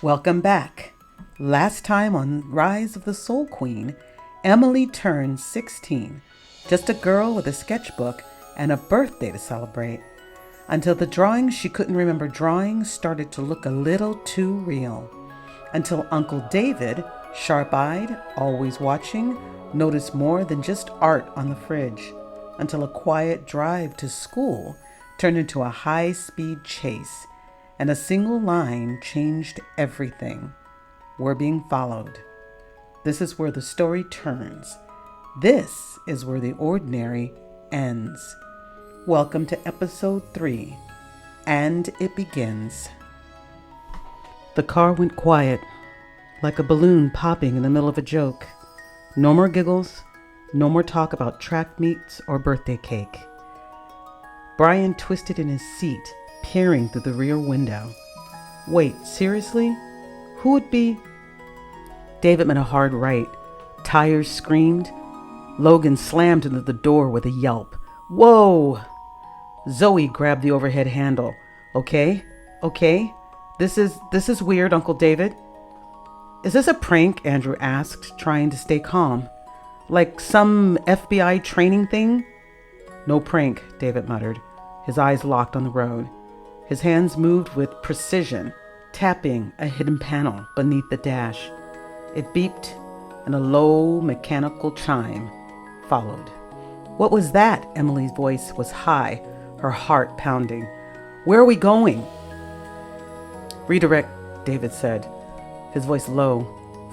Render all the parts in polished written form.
Welcome back. Last time on Rise of the Soul Queen, Emily turned 16, just a girl with a sketchbook and a birthday to celebrate, until the drawings she couldn't remember drawing started to look a little too real. Until Uncle David, sharp-eyed, always watching, noticed more than just art on the fridge. Until a quiet drive to school turned into a high-speed chase, and a single line changed everything. We're being followed. This is where the story turns. This is where the ordinary ends. Welcome to episode 3, and it begins. The car went quiet, like a balloon popping in the middle of a joke. No more giggles, no more talk about track meets or birthday cake. Brian twisted in his seat, peering through the rear window. Wait, seriously? Who would be? David made a hard right. Tires screamed. Logan slammed into the door with a yelp. Whoa! Zoe grabbed the overhead handle. Okay. This is weird, Uncle David. Is this a prank? Andrew asked, trying to stay calm. Like some FBI training thing? No prank, David muttered, his eyes locked on the road. His hands moved with precision, tapping a hidden panel beneath the dash. It beeped, and a low mechanical chime followed. What was that? Emily's voice was high, her heart pounding. Where are we going? Redirect, David said, his voice low,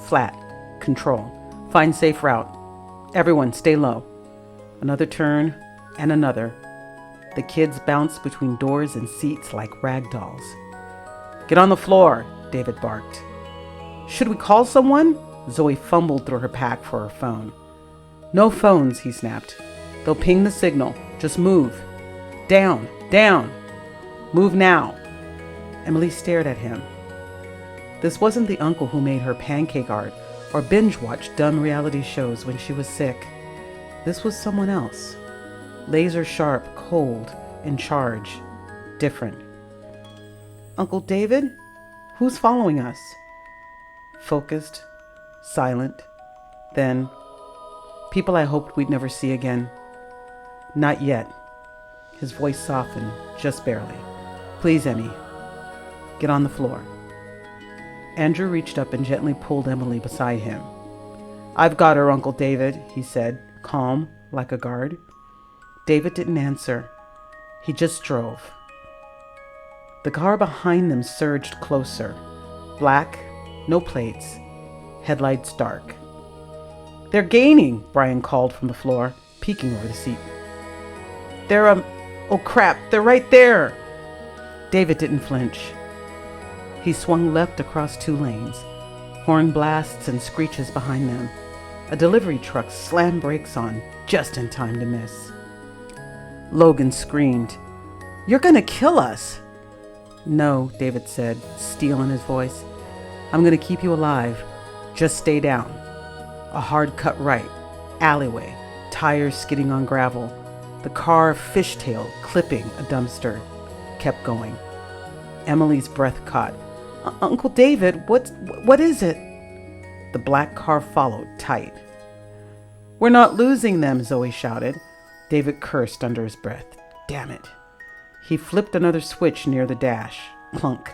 flat, control. Find safe route. Everyone, stay low. Another turn, and another. The kids bounced between doors and seats like rag dolls. Get on the floor, David barked. Should we call someone? Zoe fumbled through her pack for her phone. No phones, he snapped. They'll ping the signal. Just move. Down. Move now. Emily stared at him. This wasn't the uncle who made her pancake art or binge-watched dumb reality shows when she was sick. This was someone else. Laser sharp, cold, in charge, different. Uncle David? Who's following us? Focused, silent, then, people I hoped we'd never see again. Not yet. His voice softened, just barely. Please, Emmy, get on the floor. Andrew reached up and gently pulled Emily beside him. I've got her, Uncle David, he said, calm, like a guard. David didn't answer. He just drove. The car behind them surged closer. Black, no plates, headlights dark. They're gaining, Brian called from the floor, peeking over the seat. Oh crap, they're right there. David didn't flinch. He swung left across 2 lanes, horn blasts and screeches behind them. A delivery truck slammed brakes on, just in time to miss. Logan screamed, You're gonna kill us! No, David said, steel in his voice. I'm gonna keep you alive. Just stay down. A hard cut right, alleyway, tires skidding on gravel. The car fishtailed, clipping a dumpster. Kept going. Emily's breath caught. Uncle David, what is it? The black car followed, tight. We're not losing them, Zoe shouted. David cursed under his breath. Damn it. He flipped another switch near the dash. Clunk.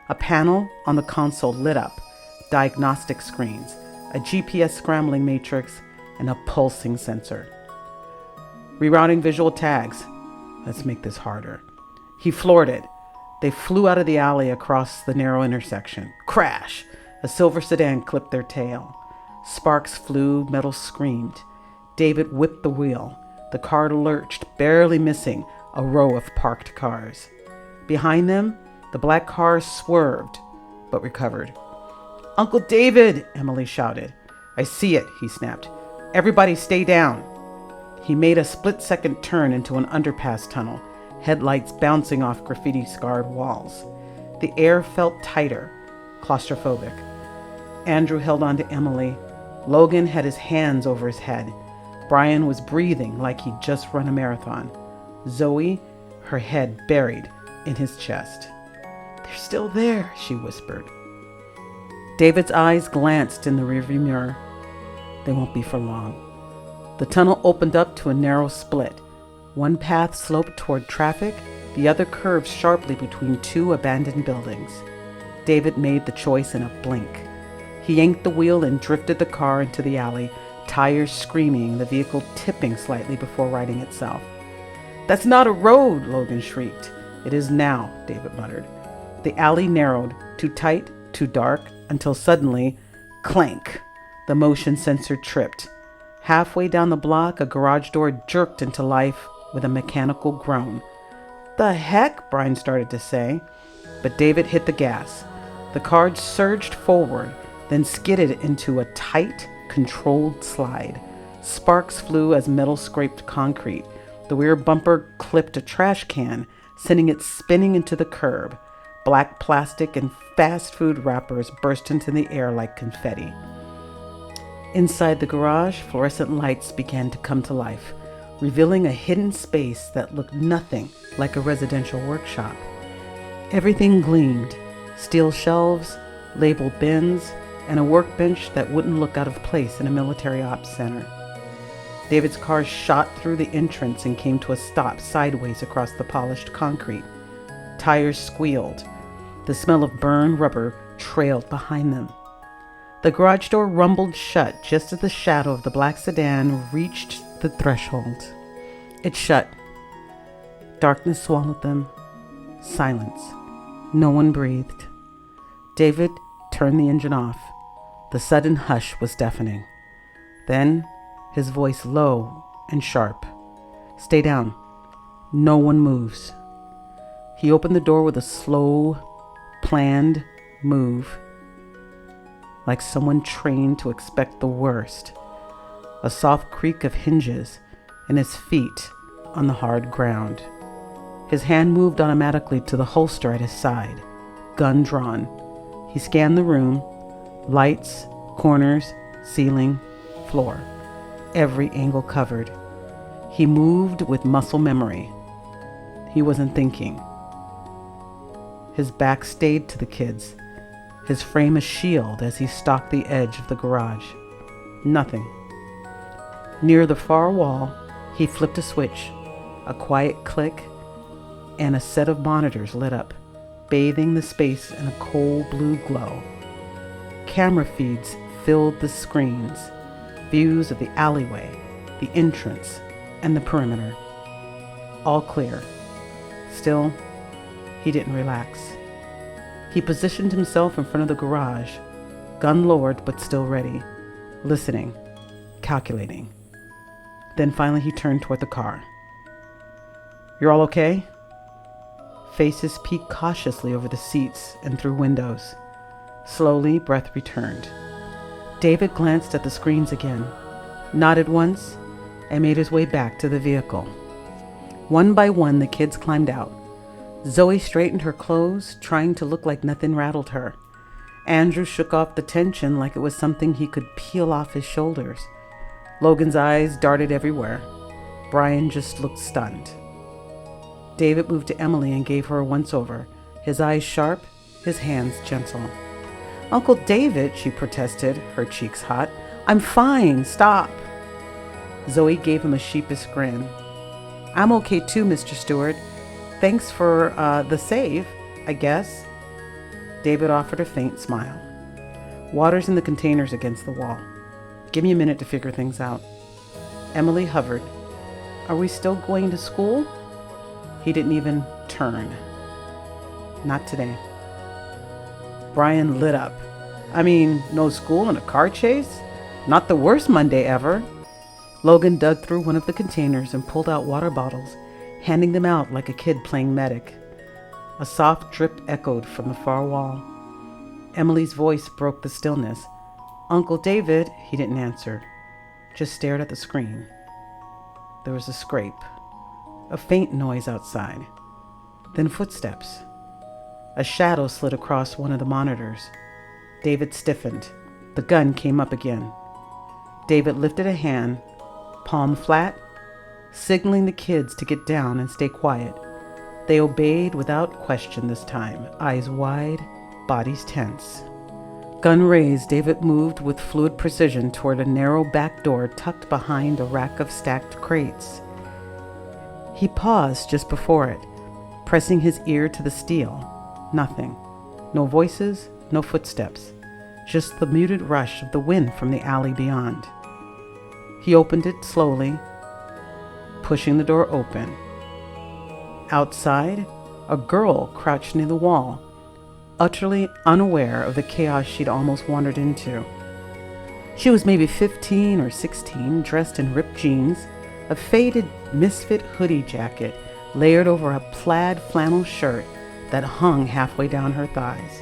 A panel on the console lit up. Diagnostic screens, a GPS scrambling matrix, and a pulsing sensor. Rerouting visual tags. Let's make this harder. He floored it. They flew out of the alley across the narrow intersection. Crash! A silver sedan clipped their tail. Sparks flew, metal screamed. David whipped the wheel. The car lurched, barely missing a row of parked cars. Behind them, the black car swerved, but recovered. Uncle David, Emily shouted. I see it, he snapped. Everybody stay down. He made a split-second turn into an underpass tunnel, headlights bouncing off graffiti-scarred walls. The air felt tighter, claustrophobic. Andrew held on to Emily. Logan had his hands over his head. Brian was breathing like he'd just run a marathon. Zoe, her head buried in his chest. They're still there, she whispered. David's eyes glanced in the rearview mirror. They won't be for long. The tunnel opened up to a narrow split. One path sloped toward traffic, the other curved sharply between two abandoned buildings. David made the choice in a blink. He yanked the wheel and drifted the car into the alley, tires screaming, the vehicle tipping slightly before righting itself. "That's not a road," Logan shrieked. "It is now," David muttered. The alley narrowed, too tight, too dark, until suddenly, clank, the motion sensor tripped. Halfway down the block, a garage door jerked into life with a mechanical groan. "The heck?" Brian started to say, but David hit the gas. The car surged forward, then skidded into a tight, controlled slide. Sparks flew as metal scraped concrete. The rear bumper clipped a trash can, sending it spinning into the curb. Black plastic and fast food wrappers burst into the air like confetti. Inside the garage, fluorescent lights began to come to life, revealing a hidden space that looked nothing like a residential workshop. Everything gleamed: steel shelves, labeled bins, and a workbench that wouldn't look out of place in a military ops center. David's car shot through the entrance and came to a stop sideways across the polished concrete. Tires squealed. The smell of burned rubber trailed behind them. The garage door rumbled shut just as the shadow of the black sedan reached the threshold. It shut. Darkness swallowed them. Silence. No one breathed. David turned the engine off. The sudden hush was deafening. Then, his voice low and sharp. "Stay down. No one moves." He opened the door with a slow, planned move, like someone trained to expect the worst. A soft creak of hinges and his feet on the hard ground. His hand moved automatically to the holster at his side, gun drawn. He scanned the room, lights, corners, ceiling, floor, every angle covered. He moved with muscle memory. He wasn't thinking. His back stayed to the kids, his frame a shield as he stalked the edge of the garage. Nothing. Near the far wall, he flipped a switch. A quiet click, and a set of monitors lit up, bathing the space in a cold blue glow. Camera feeds filled the screens, views of the alleyway, the entrance, and the perimeter. All clear. Still, he didn't relax. He positioned himself in front of the garage, gun lowered but still ready, listening, calculating. Then finally he turned toward the car. "You're all okay?" Faces peeked cautiously over the seats and through windows. Slowly, breath returned. David glanced at the screens again, nodded once, and made his way back to the vehicle. One by one, the kids climbed out. Zoe straightened her clothes, trying to look like nothing rattled her. Andrew shook off the tension like it was something he could peel off his shoulders. Logan's eyes darted everywhere. Brian just looked stunned. David moved to Emily and gave her a once-over, his eyes sharp, his hands gentle. "Uncle David," she protested, her cheeks hot. "I'm fine, stop." Zoe gave him a sheepish grin. "I'm okay too, Mr. Stewart. Thanks for the save, I guess." David offered a faint smile. "Water's in the containers against the wall. Give me a minute to figure things out." Emily hovered. "Are we still going to school?" He didn't even turn. "Not today." Brian lit up. "I mean, no school and a car chase? Not the worst Monday ever." Logan dug through one of the containers and pulled out water bottles, handing them out like a kid playing medic. A soft drip echoed from the far wall. Emily's voice broke the stillness. "Uncle David," he didn't answer, just stared at the screen. There was a scrape, a faint noise outside, then footsteps. A shadow slid across one of the monitors. David stiffened. The gun came up again. David lifted a hand, palm flat, signaling the kids to get down and stay quiet. They obeyed without question this time, eyes wide, bodies tense. Gun raised, David moved with fluid precision toward a narrow back door tucked behind a rack of stacked crates. He paused just before it, pressing his ear to the steel. Nothing. No voices, no footsteps. Just the muted rush of the wind from the alley beyond. He opened it slowly, pushing the door open. Outside, a girl crouched near the wall, utterly unaware of the chaos she'd almost wandered into. She was maybe 15 or 16, dressed in ripped jeans, a faded misfit hoodie jacket layered over a plaid flannel shirt that hung halfway down her thighs.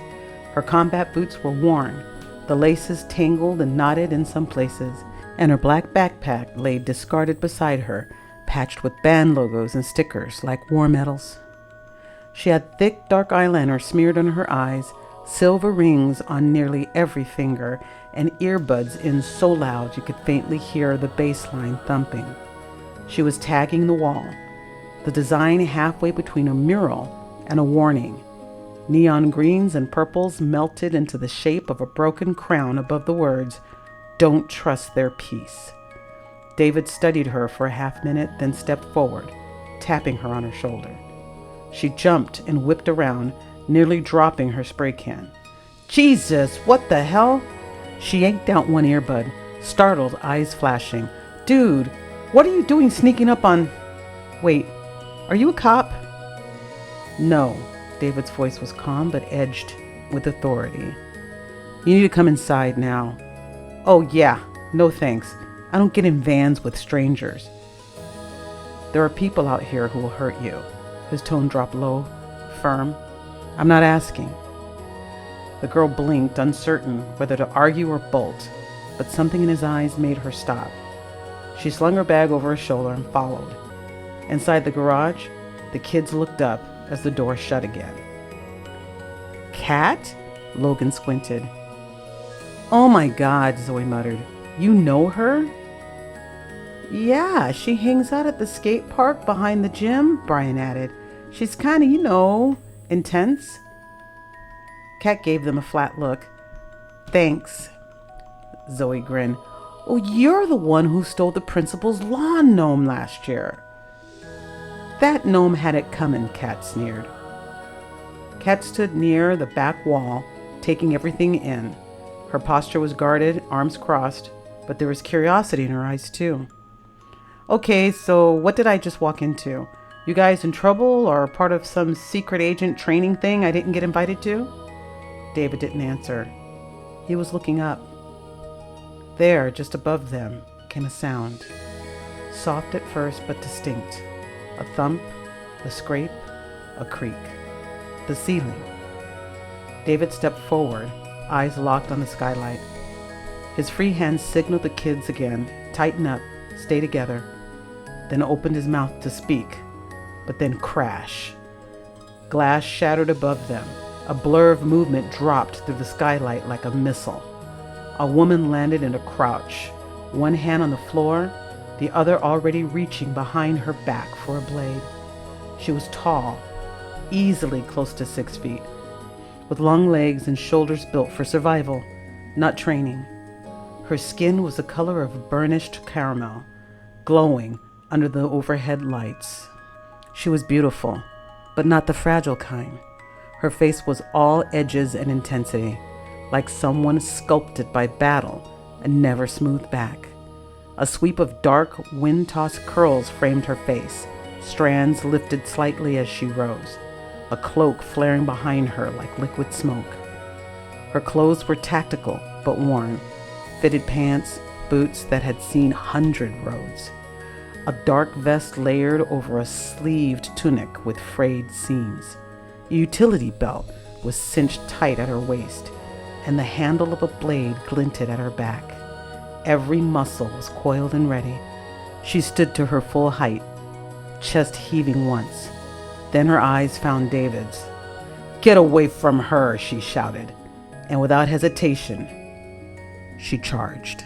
Her combat boots were worn, the laces tangled and knotted in some places, and her black backpack lay discarded beside her, patched with band logos and stickers like war medals. She had thick, dark eyeliner smeared on her eyes, silver rings on nearly every finger, and earbuds in so loud you could faintly hear the bass line thumping. She was tagging the wall, the design halfway between a mural and a warning. Neon greens and purples melted into the shape of a broken crown above the words, "Don't trust their peace." David studied her for a half minute, then stepped forward, tapping her on her shoulder. She jumped and whipped around, nearly dropping her spray can. "Jesus, what the hell?" She yanked out one earbud, startled, eyes flashing. "Dude, what are you doing sneaking up on... Wait, are you a cop?" "No." David's voice was calm but edged with authority. "You need to come inside now." "Oh yeah, no thanks. I don't get in vans with strangers." "There are people out here who will hurt you." His tone dropped low, firm. "I'm not asking." The girl blinked, uncertain whether to argue or bolt, but something in his eyes made her stop. She slung her bag over her shoulder and followed. Inside the garage, the kids looked up as the door shut again. "Kat?" Logan squinted. "Oh my God," Zoe muttered. "You know her?" "Yeah, she hangs out at the skate park behind the gym," Brian added. "She's kind of, intense." Kat gave them a flat look. "Thanks." Zoe grinned. "Oh, you're the one who stole the principal's lawn gnome last year." "That gnome had it coming," Kat sneered. Kat stood near the back wall, taking everything in. Her posture was guarded, arms crossed, but there was curiosity in her eyes too. "Okay, so what did I just walk into? You guys in trouble or part of some secret agent training thing I didn't get invited to?" David didn't answer. He was looking up. There, just above them, came a sound. Soft at first, but distinct. A thump, a scrape, a creak. The ceiling. David stepped forward, eyes locked on the skylight. His free hand signaled the kids again, tighten up, stay together, then opened his mouth to speak, but then crash. Glass shattered above them. A blur of movement dropped through the skylight like a missile. A woman landed in a crouch, one hand on the floor, the other already reaching behind her back for a blade. She was tall, easily close to 6 feet, with long legs and shoulders built for survival, not training. Her skin was the color of burnished caramel, glowing under the overhead lights. She was beautiful, but not the fragile kind. Her face was all edges and intensity, like someone sculpted by battle and never smoothed back. A sweep of dark, wind-tossed curls framed her face, strands lifted slightly as she rose, a cloak flaring behind her like liquid smoke. Her clothes were tactical but worn, fitted pants, boots that had seen 100 roads. A dark vest layered over a sleeved tunic with frayed seams. A utility belt was cinched tight at her waist, and the handle of a blade glinted at her back. Every muscle was coiled and ready. She stood to her full height, chest heaving once. Then her eyes found David's. "Get away from her," she shouted, and without hesitation, she charged.